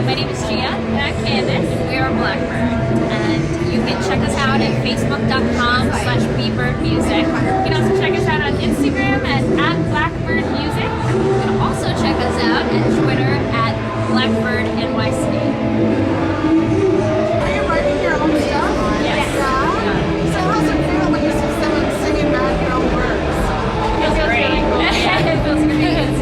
My name is Gia. And I'm Candace. And we are Blackbird. And you can check us out at facebook.com/bbirdmusic. You can also check us out on Instagram at @blackbirdmusic. You can also check us out at Twitter at blackbirdnyc. Are you writing your own stuff? Yes. Yeah. So how's it feel when you see someone singing back your own words? It feels really cool. Yeah, it feels great. It's,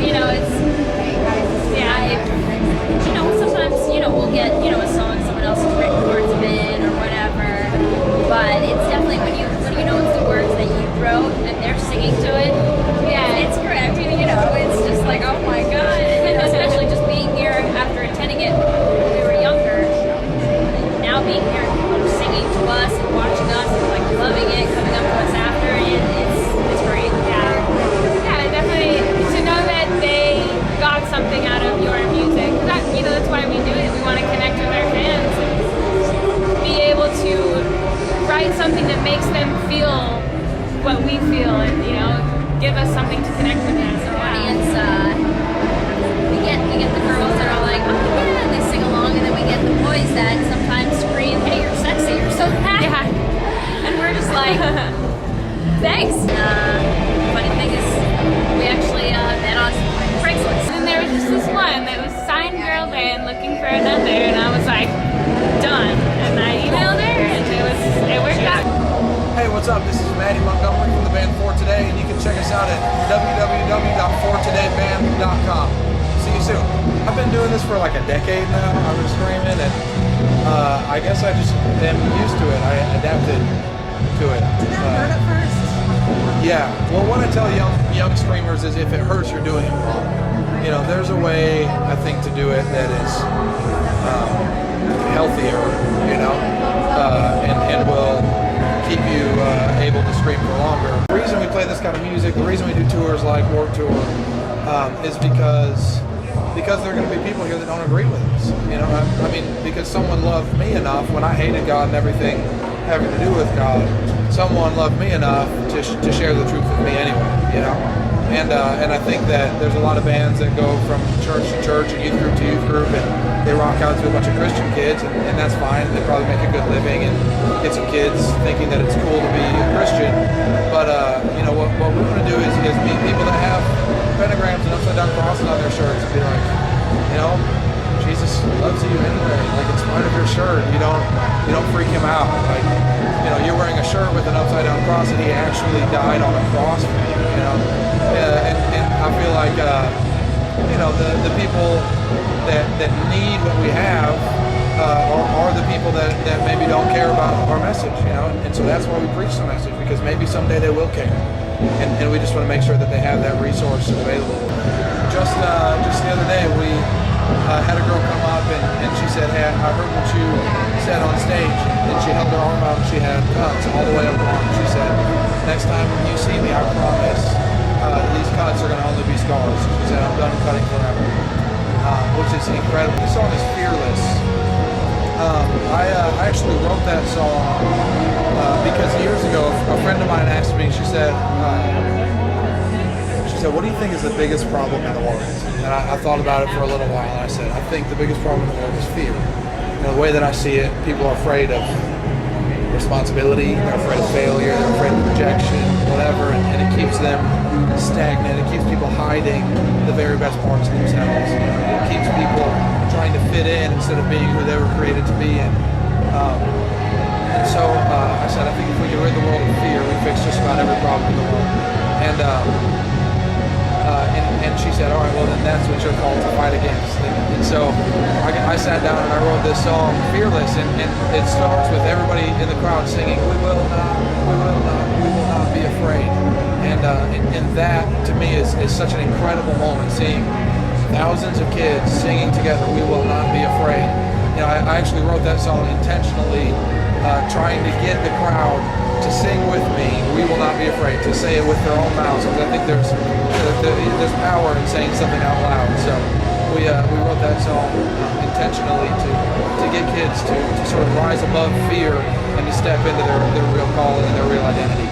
sometimes, we'll get, a song someone else has written words of it or whatever. But it's definitely when you know it's the words that you wrote and they're singing to it. Yeah, it's correct. It's just like, oh my God. Especially just being here after attending it when we were younger. And now being here, people singing to us and watching us and like loving it, coming up to us after, it's great. Yeah, definitely to know that they got something out of your music. That's why we do it. We want to connect with our fans and be able to write something that makes them feel what we feel and, give us something to connect with them. The audience, we get the girls that are like, oh yeah, and they sing along, and then we get the boys that sometimes scream, hey, you're sexy, you're so hot. Yeah. And we're just like, thanks. Funny thing is, we actually met on Craigslist. And there was just this one that was signed girl band looking for another, and I was like, done. And I emailed her, and it worked out. Hey, what's up? This is Mattie Montgomery from the band For Today, and you can check us out at www.fortodayband.com. See you soon. I've been doing this for like a decade now. I've been screaming, and I guess I just am used to it. I adapted to it. Did that hurt at first? Yeah. Well, what I tell young screamers is if it hurts, you're doing it wrong. There's a way, I think, to do it that is healthier, and will keep you able to scream for longer. The reason we play this kind of music, the reason we do tours like Warped Tour, is because there are going to be people here that don't agree with us. Because someone loved me enough when I hated God and everything having to do with God. Someone loved me enough to share the truth with me anyway. And I think that there's a lot of bands that go from church to church and youth group to youth group, and they rock out to a bunch of Christian kids, and that's fine. They probably make a good living and get some kids thinking that it's cool to be a Christian. But what we want to do is meet people that have pentagrams and upside down crosses on their shirts and be like, Jesus loves you anyway. Like, in spite of your shirt, you don't freak him out. Like, you're wearing a shirt with an upside down cross, and he actually died on a cross for you. And I feel like the people that need what we have are the people that maybe don't care about our message. And so that's why we preach the message, because maybe someday they will care, and we just want to make sure that they have that resource available. Just the other day, we had a girl come up and she said, hey, I heard what you said on stage, and she held her arm out and she had cuts all the way up her arm. She said, next time you see me, I promise these cuts are going to only be scars. She said, I'm done cutting forever, which is incredible. This song is Fearless. I actually wrote that song because years ago a friend of mine asked me, she said, what do you think is the biggest problem in the world? And I thought about it for a little while, and I said, I think the biggest problem in the world is fear. The way that I see it, people are afraid of responsibility, they're afraid of failure, they're afraid of rejection, whatever, and it keeps them stagnant. It keeps people hiding the very best parts of themselves. It keeps people trying to fit in instead of being who they were created to be. And so I said, I think if we can rid the world of fear, we fix just about every problem in the world. And she said, all right, well then that's what you're called to fight against. And so I sat down and I wrote this song, Fearless, and it starts with everybody in the crowd singing, we will not be afraid. And that to me is such an incredible moment, seeing thousands of kids singing together, we will not be afraid. I actually wrote that song intentionally, trying to get the crowd to sing with me, we will not be afraid, to say it with their own mouths, because I think there's power in saying something out loud. So we wrote that song intentionally to get kids to sort of rise above fear and to step into their real calling and their real identity.